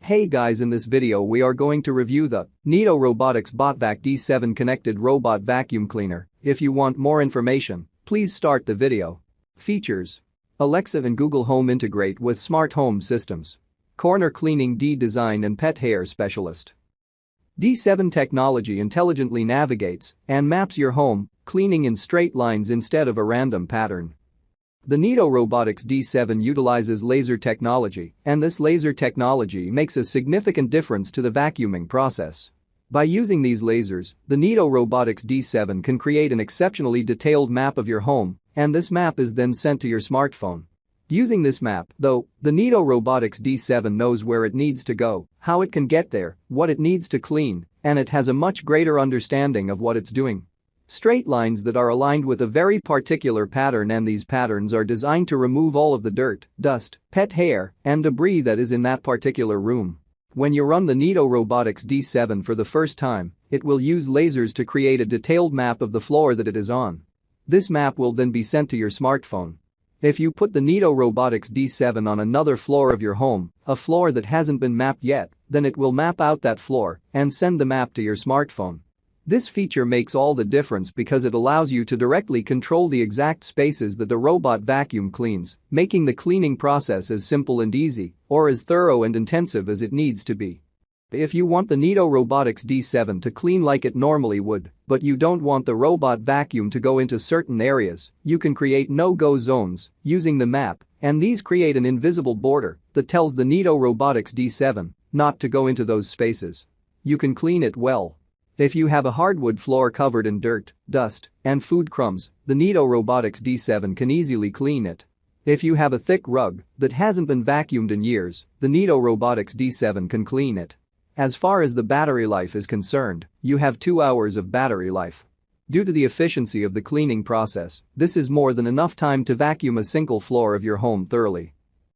Hey guys, in this video we are going to review the Neato Robotics Botvac D7 connected robot vacuum cleaner. If you want more information, please start the video. Features: Alexa and Google Home integrate with smart home systems. Corner cleaning design and pet hair specialist. D7 technology intelligently navigates and maps your home, cleaning in straight lines instead of a random pattern. The Neato Robotics D7 utilizes laser technology, and this laser technology makes a significant difference to the vacuuming process. By using these lasers, the Neato Robotics D7 can create an exceptionally detailed map of your home, and this map is then sent to your smartphone. Using this map, though, the Neato Robotics D7 knows where it needs to go, how it can get there, what it needs to clean, and it has a much greater understanding of what it's doing. Straight lines that are aligned with a very particular pattern, and these patterns are designed to remove all of the dirt, dust, pet hair, and debris that is in that particular room. When you run the Neato Robotics D7 for the first time, it will use lasers to create a detailed map of the floor that it is on. This map will then be sent to your smartphone. If you put the Neato Robotics D7 on another floor of your home, a floor that hasn't been mapped yet, then it will map out that floor and send the map to your smartphone. This feature makes all the difference because it allows you to directly control the exact spaces that the robot vacuum cleans, making the cleaning process as simple and easy, or as thorough and intensive as it needs to be. If you want the Neato Robotics D7 to clean like it normally would, but you don't want the robot vacuum to go into certain areas, you can create no-go zones using the map, and these create an invisible border that tells the Neato Robotics D7 not to go into those spaces. You can clean it well. If you have a hardwood floor covered in dirt, dust, and food crumbs, the Neato Robotics D7 can easily clean it. If you have a thick rug that hasn't been vacuumed in years, the Neato Robotics D7 can clean it. As far as the battery life is concerned, you have 2 hours of battery life. Due to the efficiency of the cleaning process, this is more than enough time to vacuum a single floor of your home thoroughly.